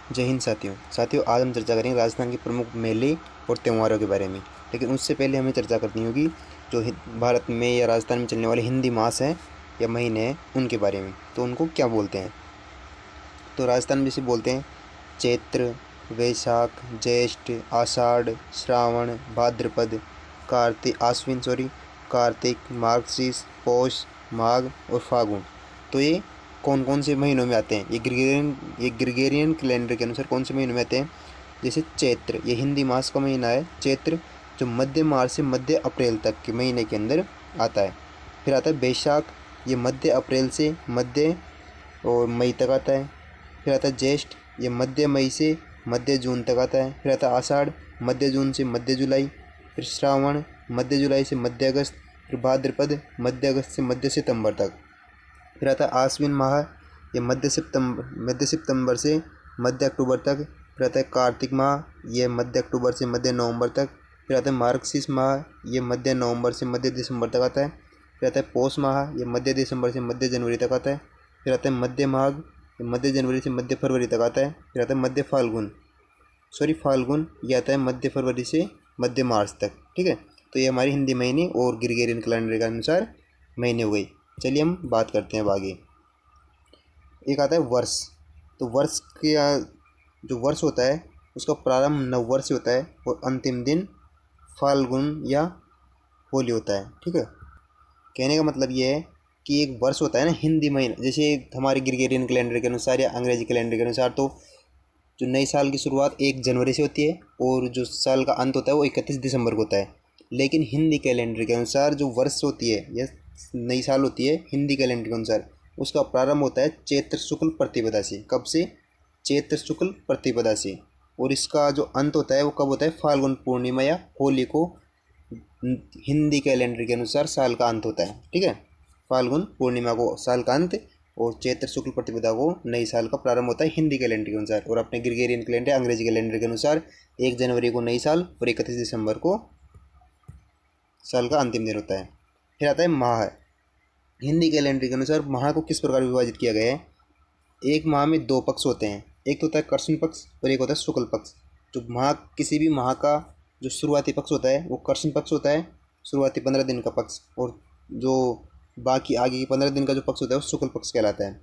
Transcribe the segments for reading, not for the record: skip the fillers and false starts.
जय हिंद साथियों। आज हम चर्चा करेंगे राजस्थान के प्रमुख मेले और त्योहारों के बारे में। लेकिन उससे पहले हमें चर्चा करनी होगी जो भारत में या राजस्थान में चलने वाले हिंदी मास हैं या महीने हैं उनके बारे में। तो उनको क्या बोलते हैं? तो राजस्थान में जैसे बोलते हैं चैत्र, वैशाख, ज्येष्ठ, आषाढ़, श्रावण, भाद्रपद, कार्तिक, मार्गशीर्ष, पौष, माघ और फागुन। तो ये कौन कौन से महीनों में आते हैं? ये ग्रिगोरियन कैलेंडर के अनुसार कौन से महीनों में आते हैं? जैसे चैत्र, ये हिंदी मास का महीना है चैत्र, जो मध्य मार्च से मध्य अप्रैल तक के महीने के अंदर आता है। फिर आता है बैशाख, ये मध्य अप्रैल से मध्य और मई तक आता है। फिर आता है ज्येष्ठ, ये मध्य मई से मध्य जून तक आता है। फिर आता है आषाढ़, मध्य जून से मध्य जुलाई। फिर श्रावण, मध्य जुलाई से मध्य अगस्त। फिर भाद्रपद, मध्य अगस्त से मध्य सितंबर तक। फिर आता है आश्विन माह, ये मध्य सितंबर से मध्य अक्टूबर तक। फिर आता है कार्तिक माह, ये मध्य अक्टूबर से मध्य नवंबर तक। फिर आता है मार्गशीर्ष माह, ये मध्य नवंबर से मध्य दिसंबर तक आता है। फिर आता है पौष माह, ये मध्य दिसंबर से मध्य जनवरी तक आता है। फिर आता है मध्य माघ, ये मध्य जनवरी से मध्य फरवरी तक आता है। फिर आता है मध्य फाल्गुन, ये आता है मध्य फरवरी से मध्य मार्च तक। ठीक है, तो ये हमारी हिंदी महीने और ग्रिगोरियन कैलेंडर के अनुसार महीने हो गई। चलिए हम बात करते हैं अब आगे। एक आता है वर्ष। तो वर्ष के जो वर्ष होता है उसका प्रारंभ नववर्ष से होता है और अंतिम दिन फाल्गुन या होली होता है। ठीक है, कहने का मतलब ये है कि एक वर्ष होता है ना हिंदी महीना, जैसे हमारे ग्रिगोरियन कैलेंडर के अनुसार या अंग्रेजी कैलेंडर के अनुसार तो जो नए साल की शुरुआत 1 जनवरी से होती है और जो साल का अंत होता है वो 31 दिसंबर को होता है। लेकिन हिंदी कैलेंडर के अनुसार जो वर्ष होती है या नई साल होती है हिंदी कैलेंडर के अनुसार, उसका प्रारंभ होता है चैत्र शुक्ल प्रतिपदा से। कब से? चैत्र शुक्ल प्रतिपदा से। और इसका जो अंत होता है वो कब होता है? फाल्गुन पूर्णिमा या होली को हिंदी कैलेंडर के अनुसार साल का अंत होता है। ठीक है, फाल्गुन पूर्णिमा को साल का अंत और चैत्र शुक्ल प्रतिपदा को नई साल का प्रारंभ होता है हिंदी कैलेंडर के अनुसार। और अपने ग्रिगोरियन कैलेंडर अंग्रेजी कैलेंडर के अनुसार 1 जनवरी को नई साल और 31 दिसंबर को साल का अंतिम दिन होता है। फिर आता है माह। हिंदी कैलेंडर के अनुसार माह को किस प्रकार विभाजित किया गया है? एक माह में 2 पक्ष होते हैं, एक तो होता है कृष्ण पक्ष और एक होता है शुक्ल पक्ष। जो माह, किसी भी माह का जो शुरुआती पक्ष होता है वो कृष्ण पक्ष होता है, शुरुआती 15 दिन का पक्ष। और जो बाकी आगे की 15 दिन का जो पक्ष होता है वो शुक्ल पक्ष कहलाता है।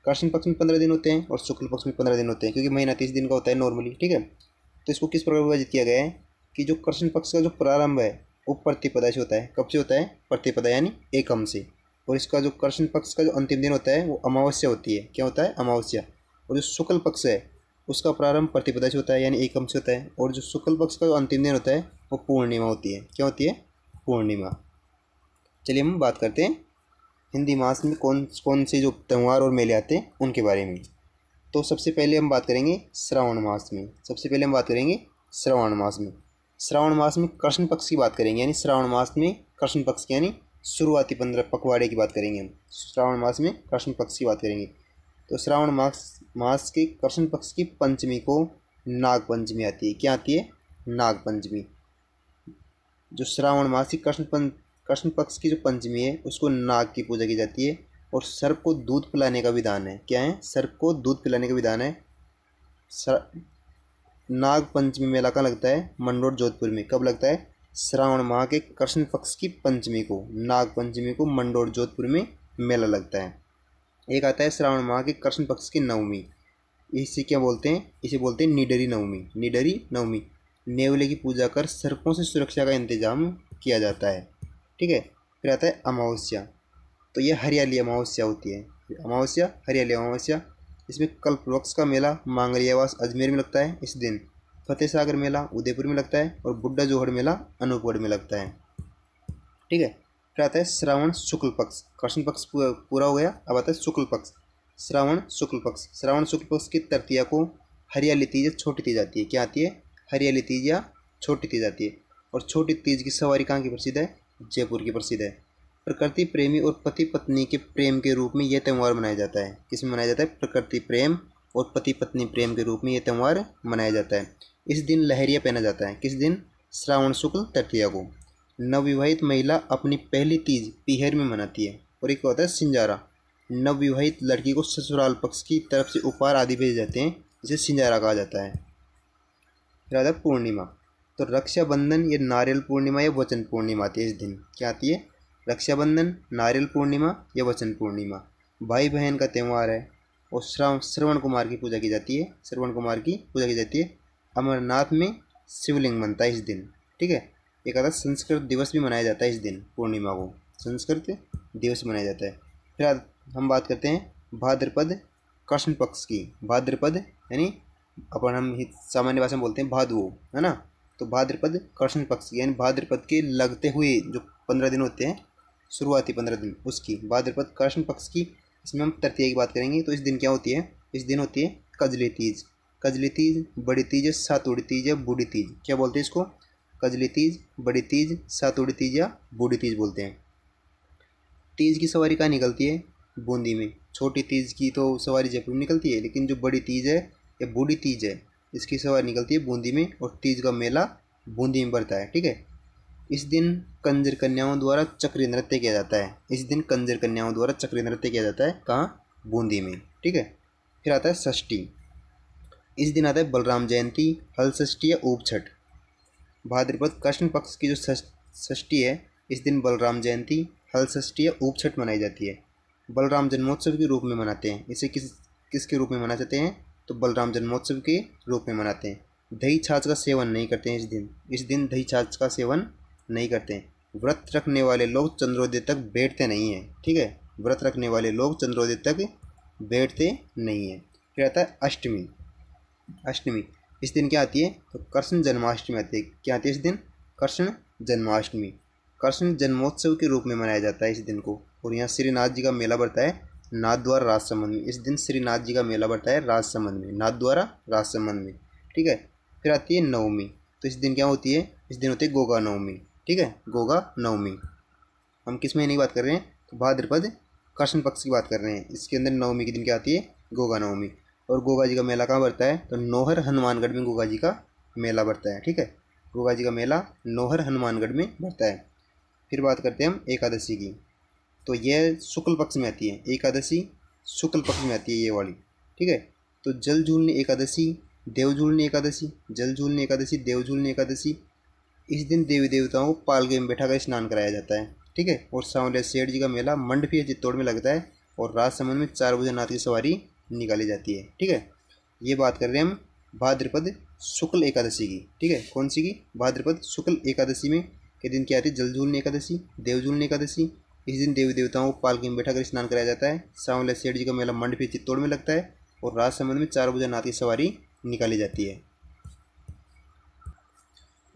कृष्ण पक्ष में 15 दिन होते हैं और शुक्ल पक्ष में 15 दिन होते हैं, क्योंकि महीना 30 दिन का होता है नॉर्मली। ठीक है, तो इसको किस प्रकार विभाजित किया गया है कि जो कृष्ण पक्ष का जो प्रारंभ है वो प्रतिपदा से होता है। कब से होता है? प्रतिपदा यानी एकम से। और इसका जो कृष्ण पक्ष का जो अंतिम दिन होता है वो अमावस्या होती है। क्या होता है? अमावस्या। और जो शुक्ल पक्ष है उसका प्रारंभ प्रतिपदा से होता है यानी एकम से होता है। और जो शुक्ल पक्ष का जो अंतिम दिन होता है वो पूर्णिमा होती है। क्या होती है? पूर्णिमा। चलिए हम बात करते हैं हिंदी मास में कौन कौन से जो त्यौहार और मेले आते हैं उनके बारे में। तो सबसे पहले हम बात करेंगे श्रावण मास में। श्रावण मास में कृष्ण पक्ष की बात करेंगे, यानी श्रावण मास में कृष्ण पक्ष की यानी शुरुआती 15 पखवाड़े की बात करेंगे हम। श्रावण मास में कृष्ण पक्ष की बात करेंगे। तो श्रावण मास के कृष्ण पक्ष की पंचमी को नाग पंचमी आती है। क्या आती है? नाग पंचमी। जो श्रावण मास की कृष्ण पक्ष की जो पंचमी है उसको नाग की पूजा की जाती है। और सर्प को दूध पिलाने का विधान है। क्या है? सर्प को दूध पिलाने का विधान है। नाग पंचमी मेला कहाँ लगता है? मंडोर जोधपुर में। कब लगता है? श्रावण माह के कृष्ण पक्ष की पंचमी को, नाग पंचमी को मंडोर जोधपुर में मेला लगता है। एक आता है श्रावण माह के कृष्ण पक्ष की नवमी। इसे क्या बोलते हैं? इसे बोलते हैं निडरी नवमी। नेवले की पूजा कर सर्पों से सुरक्षा का इंतजाम किया जाता है। ठीक है, फिर आता है अमावस्या। तो ये हरियाली अमावस्या होती है। हरियाली अमावस्या। इसमें कल्प वृक्ष का मेला मांगरियावास अजमेर में लगता है इस दिन। फतेह सागर मेला उदयपुर में लगता है और बुड्ढा जोहड़ मेला अनूपगढ़ में लगता है। ठीक है, फिर आता है श्रावण शुक्ल पक्ष। कृष्ण पक्ष पूरा हो गया, अब आता है शुक्ल पक्ष। श्रावण शुक्ल पक्ष की तृतीया को हरियाली तीज या छोटी तीज आती है। क्या आती है? हरियाली तीज या छोटी तीज आती है। और छोटी तीज की सवारी कहाँ की प्रसिद्ध है? जयपुर की प्रसिद्ध है। प्रकृति प्रेमी और पति पत्नी के प्रेम के रूप में यह त्यौहार मनाया जाता है। किसमें मनाया जाता है? प्रकृति प्रेम और पति पत्नी प्रेम के रूप में यह त्यौहार मनाया जाता है। इस दिन लहरिया पहना जाता है। किस दिन? श्रावण शुक्ल तृतीया को। नवविवाहित महिला अपनी पहली तीज पीहर में मनाती है। और एक होता है सिंजारा। नवविवाहित लड़की को ससुराल पक्ष की तरफ से उपहार आदि भेजे जाते हैं जिसे सिंजारा कहा जाता है। फिर आता है पूर्णिमा। तो रक्षाबंधन ये नारियल पूर्णिमा या वचन पूर्णिमा आती है इस दिन। क्या आती है? रक्षाबंधन, नारियल पूर्णिमा या वचन पूर्णिमा। भाई बहन का त्यौहार है और श्रवण कुमार की पूजा की जाती है। श्रवण कुमार की पूजा की जाती है। अमरनाथ में शिवलिंग बनता है इस दिन। ठीक है। एक आता संस्कृत दिवस भी मनाया जाता है इस दिन, पूर्णिमा को संस्कृत दिवस मनाया जाता है। फिर हम बात करते हैं भाद्रपद कृष्ण पक्ष की। भाद्रपद यानी अपन हम सामान्य भाषा में बोलते हैं भादवो, है ना। तो भाद्रपद कृष्ण पक्ष की यानी भाद्रपद के लगते हुए जो 15 दिन होते हैं, शुरुआती 15 दिन, उसकी भाद्रपद कृष्ण पक्ष की। इसमें हम तृतीया की बात करेंगे। तो इस दिन क्या होती है? इस दिन होती है कजली तीज। कजली तीज, बड़ी तीज, सातुड़ी तीज या बूढ़ी तीज, क्या बोलते हैं इसको? कजली तीज, बड़ी तीज, सातुड़ी तीज या बूढ़ी तीज बोलते हैं। तीज की सवारी कहाँ निकलती है? बूंदी में। छोटी तीज की तो सवारी जयपुर में निकलती है, लेकिन जो बड़ी तीज है या बूढ़ी तीज है, इसकी सवारी निकलती है बूंदी में और तीज का मेला बूंदी में पड़ता है। ठीक है। इस दिन कंजर कन्याओं द्वारा चक्री नृत्य किया जाता है। इस दिन कंजर कन्याओं द्वारा चक्री नृत्य किया जाता है। कहाँ? बूंदी में। ठीक है। फिर आता है षष्ठी। इस दिन आता है बलराम जयंती, हल षष्ठी या ऊप छठ। भाद्रपद कृष्ण पक्ष की जो षष्ठी है, इस दिन बलराम जयंती, हल षष्ठी या ऊप छठ मनाई जाती है। बलराम जन्मोत्सव के रूप में मनाते हैं। इसे किसके रूप में मना जाते हैं? तो बलराम जन्मोत्सव के रूप में मनाते हैं। दही छाछ का सेवन नहीं करते हैं इस दिन। इस दिन दही छाछ का सेवन नहीं करते हैं। व्रत रखने वाले लोग चंद्रोदय तक बैठते नहीं हैं। ठीक है। व्रत रखने वाले लोग चंद्रोदय तक बैठते नहीं हैं। फिर आता है अष्टमी। अष्टमी इस दिन क्या आती है? तो कृष्ण जन्माष्टमी आती है। क्या आती है इस दिन? कृष्ण जन्माष्टमी। कृष्ण जन्मोत्सव के रूप में मनाया जाता है इस दिन को। और यहाँ श्रीनाथ जी का मेला बढ़ता है नाथद्वारा राजसमंद में। इस दिन श्रीनाथ जी का मेला बढ़ता है राजसमंद में, नाथद्वारा राजसमंद में। ठीक है। फिर आती है नवमी। तो इस दिन क्या होती है? इस दिन होती है गोगा नवमी। ठीक है, गोगा नवमी। हम किस महीने की बात कर रहे हैं? तो भाद्रपद कृष्ण पक्ष की बात कर रहे हैं। इसके अंदर नवमी के दिन क्या आती है? गोगा नवमी। और गोगा जी का मेला कहाँ बढ़ता है? तो नौहर हनुमानगढ़ में गोगा जी का मेला बढ़ता है। ठीक है। गोगा जी का मेला नौहर हनुमानगढ़ में बढ़ता है। फिर बात करते हैं हम एकादशी की। तो यह शुक्ल पक्ष में आती है। एकादशी शुक्ल पक्ष में आती है ये वाली। ठीक है। तो जल झूलने एकादशी, देव झूलने एकादशी, जल झूलने एकादशी, देव झूलने एकादशी। इस दिन देवी देवताओं को पालके में बैठा कर स्नान कराया जाता है। ठीक है। और सांवले सेठ जी का मेला मंडपी चित्तौड़ में लगता है और राजसमंद में 4 बजे नाथ की सवारी निकाली जाती है। ठीक है। ये बात कर रहे हैं हम भाद्रपद शुक्ल एकादशी की। ठीक है। कौन सी की? भाद्रपद शुक्ल एकादशी में के दिन क्या आती है? जल झूलने एकादशी, देव झूलने एकादशी। इस दिन देवी देवताओं को पालकी में बैठा कर स्नान कराया जाता है। सांवले सेठ जी का मेला मंडपी चित्तौड़ में लगता है और राजसमंद में 4 बजे नाथ की सवारी निकाली जाती है।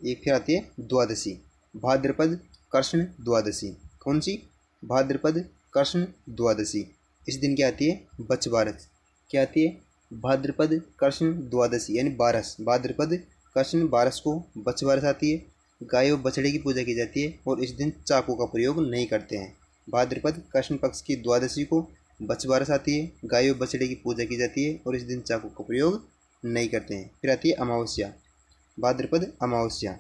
एक फिर आती है द्वादशी। भाद्रपद कृष्ण द्वादशी। कौन सी? भाद्रपद कृष्ण द्वादशी। इस दिन क्या आती है? बच बारस। क्या आती है? भाद्रपद कृष्ण द्वादशी यानी बारस। भाद्रपद कृष्ण बारस को बच बारस आती है। गाय और बछड़े की पूजा की जाती है और इस दिन चाकू का प्रयोग नहीं करते हैं। भाद्रपद कृष्ण पक्ष की द्वादशी को बच बारस आती है, गाय और बछड़े की पूजा की जाती है और इस दिन चाकू का प्रयोग नहीं करते हैं। फिर आती है अमावस्या। भाद्रपद अमावस्या।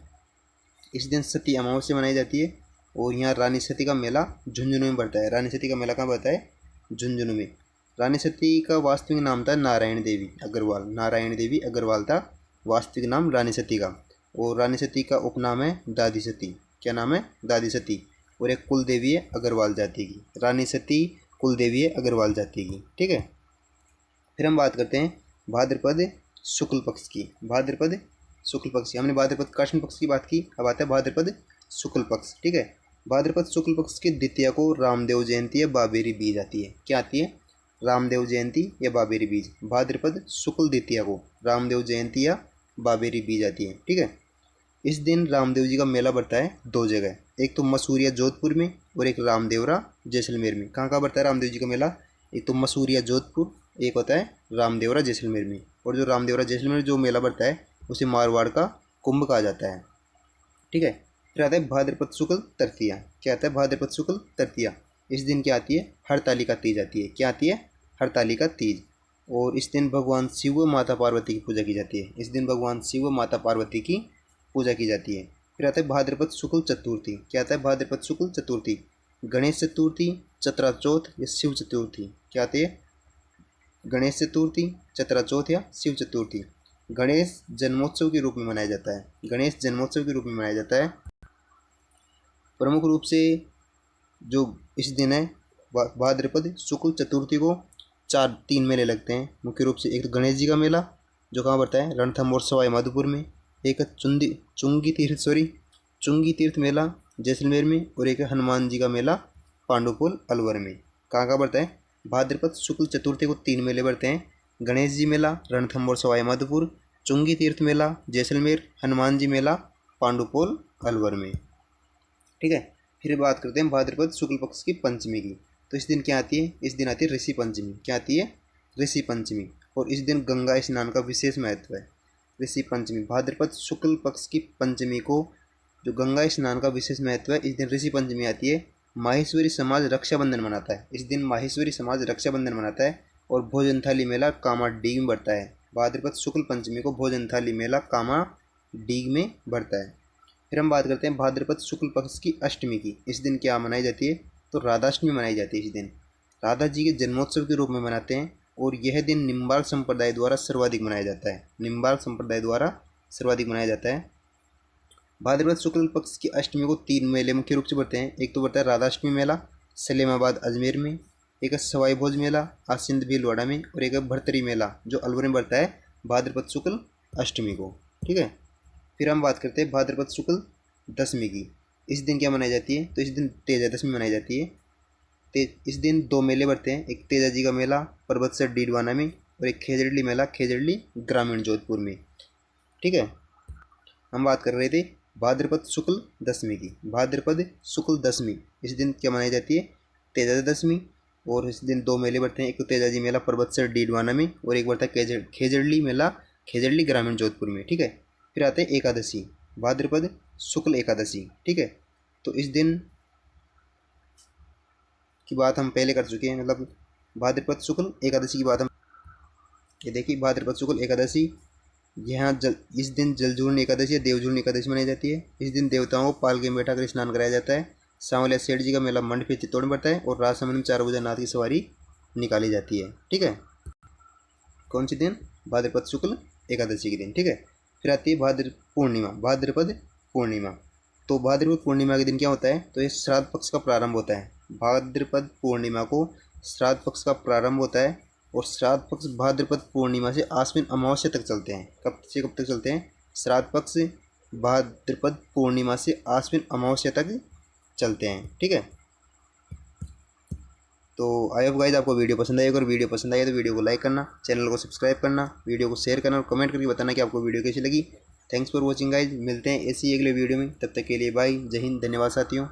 इस दिन सती अमावस्या मनाई जाती है और यहाँ रानी सती का मेला झुंझुनू में बढ़ता है। रानी सती का मेला कहाँ बढ़ता है? झुंझुनू में। रानी सती का वास्तविक नाम था नारायण देवी अग्रवाल। नारायण देवी अग्रवाल था वास्तविक नाम रानी सती का। और रानी सती का उपनाम है दादी सती। क्या नाम है? दादी सती। और एक कुल देवी है अग्रवाल जाति की। रानी सती कुल देवी है अग्रवाल जाति की। ठीक है। फिर हम बात करते हैं भाद्रपद शुक्ल पक्ष की। भाद्रपद शुक्ल पक्ष की, हमने भाद्रपद कृष्ण पक्ष की बात की, अब आता है भाद्रपद शुक्ल पक्ष। ठीक है। भाद्रपद शुक्ल पक्ष की द्वितीया को रामदेव जयंती या बाबेरी बीज आती है। क्या आती है? रामदेव जयंती या बाबेरी बीज। भाद्रपद शुक्ल द्वितीया को रामदेव जयंती या बाबेरी बीज आती है। ठीक है। इस दिन रामदेव जी का मेला बढ़ता है 2 जगह, एक तो मसूरिया जोधपुर में और एक रामदेवरा जैसलमेर में। कहाँ कहाँ बढ़ता है रामदेव जी का मेला? एक तो मसूरिया जोधपुर, एक होता है रामदेवरा जैसलमेर में। और जो रामदेवरा जैसलमेर जो मेला बढ़ता है उसे मारवाड़ का कुंभ कहा जाता है। ठीक है। फिर आता है भाद्रपद शुक्ल तृतीया। क्या आता है? भाद्रपद शुक्ल तृतीया। इस दिन क्या आती है? हरतालिका तीज आती है। क्या आती है? हरतालिका तीज। और इस दिन भगवान शिव व माता पार्वती की पूजा की जाती है। इस दिन भगवान शिव व माता पार्वती की पूजा की जाती है। फिर आता है भाद्रपद शुक्ल चतुर्थी। क्या आता है? भाद्रपद शुक्ल चतुर्थी। गणेश चतुर्थी, चतरा चौथ या शिव चतुर्थी। क्या आती है? गणेश चतुर्थी, चतरा चौथ या शिव चतुर्थी। गणेश जन्मोत्सव के रूप में मनाया जाता है, गणेश जन्मोत्सव के रूप में मनाया जाता है। प्रमुख रूप से जो इस दिन है भाद्रपद शुक्ल चतुर्थी को 3 मेले लगते हैं मुख्य रूप से। एक तो गणेश जी का मेला जो कहाँ पड़ता है, रणथंभ और सवाई माधोपुर में। एक चुंगी तीर्थ मेला जैसलमेर में, और एक हनुमान जी का मेला पांडुपुल अलवर में। कहाँ पड़ता है, भाद्रपद शुक्ल चतुर्थी को 3 मेले पड़ते हैं, गणेश जी मेला रणथंभ और सवाई माधोपुर, चुंगी तीर्थ मेला जैसलमेर, हनुमान जी मेला पांडुपुल अलवर में। ठीक है, फिर बात करते हैं भाद्रपद शुक्ल पक्ष की पंचमी की। तो इस दिन क्या आती है, इस दिन आती है ऋषि पंचमी। क्या आती है, ऋषि पंचमी। और इस दिन गंगा स्नान का विशेष महत्व है। ऋषि पंचमी भाद्रपद शुक्ल पक्ष की पंचमी को जो गंगा स्नान का विशेष महत्व है, इस दिन ऋषि पंचमी आती है। माहेश्वरी समाज रक्षाबंधन मनाता है, इस दिन माहेश्वरी समाज रक्षाबंधन मनाता है। और भोजन थाली मेला कामाडीग में बढ़ता है। भाद्रपद शुक्ल पंचमी को भोजन थाली मेला कामाडीग में बढ़ता है। फिर हम बात करते हैं भाद्रपद शुक्ल पक्ष की अष्टमी की। इस दिन क्या मनाई जाती है, तो राधाष्टमी मनाई जाती है। इस दिन राधा जी के जन्मोत्सव के रूप में मनाते हैं, और यह दिन निम्बार्क संप्रदाय द्वारा सर्वाधिक मनाया जाता है, निम्बार्क संप्रदाय द्वारा सर्वाधिक मनाया जाता है। भाद्रपद शुक्ल पक्ष की अष्टमी को 3 मेले मुख्य रूप से बढ़ते हैं। एक तो बढ़ता है राधाष्टमी मेला सलेमाबाद अजमेर में, एक है सवाई भोज मेला आसिंद भीलवाड़ा में, और एक है भरतरी मेला जो अलवर में बढ़ता है भाद्रपद शुक्ल अष्टमी को। ठीक है, फिर हम बात करते हैं भाद्रपद शुक्ल दशमी की। इस दिन क्या मनाई जाती है, तो इस दिन तेजा दशमी मनाई जाती है। इस दिन 2 मेले बढ़ते हैं, एक तेजा जी का मेला पर्वतसर डीडवाना में, और एक खेजड़ली मेला खेजड़ली ग्रामीण जोधपुर में। ठीक है, हम बात कर रहे थे भाद्रपद शुक्ल दशमी की। भाद्रपद शुक्ल दशमी इस दिन क्या मनाई जाती है, तेजा दशमी। और इस दिन 2 मेले बढ़ते हैं, एक तो तेजा जी मेला पर्वतसर डीडवाना में, और एक बढ़ता है खेजड़ली मेला खेजड़ली ग्रामीण जोधपुर में। ठीक है, फिर आते हैं एकादशी, भाद्रपद शुक्ल एकादशी। ठीक है, तो इस दिन की बात हम पहले कर चुके हैं, मतलब भाद्रपद शुक्ल एकादशी की बात हम ये देखिए। भाद्रपद शुक्ल एकादशी यहाँ इस दिन जलझूर्ण एकादशी या देवझूर्ण एकादशी मनाई जाती है। इस दिन देवताओं को पालकी में बैठा कर स्नान कराया जाता है। सांवलिया सेठ जी का मेला मंडपे चित्तौड़ में बढ़ता है, और राजसमंद में 4 बजे नाथ की सवारी निकाली जाती है। ठीक है, कौन सी दिन, भाद्रपद शुक्ल एकादशी के दिन। ठीक है, फिर आती है भाद्रपद पूर्णिमा। तो भाद्रपद पूर्णिमा के दिन क्या होता है, तो ये श्राद्ध पक्ष का प्रारंभ होता है। भाद्रपद पूर्णिमा को श्राद्ध पक्ष का प्रारंभ होता है, और श्राद्ध पक्ष भाद्रपद पूर्णिमा से आश्विन अमावस्या तक चलते हैं। कब से कब तक चलते हैं, श्राद्ध पक्ष भाद्रपद पूर्णिमा से आश्विन अमावस्या तक चलते हैं। ठीक है, तो आई होप गाइस आपको वीडियो पसंद आई। अगर वीडियो पसंद आई तो वीडियो को लाइक करना, चैनल को सब्सक्राइब करना, वीडियो को शेयर करना, और कमेंट करके बताना कि आपको वीडियो कैसी लगी। थैंक्स फॉर वॉचिंग गाइज, मिलते हैं ऐसी अगले वीडियो में, तब तक के लिए बाय, जय हिंद, धन्यवाद साथियों।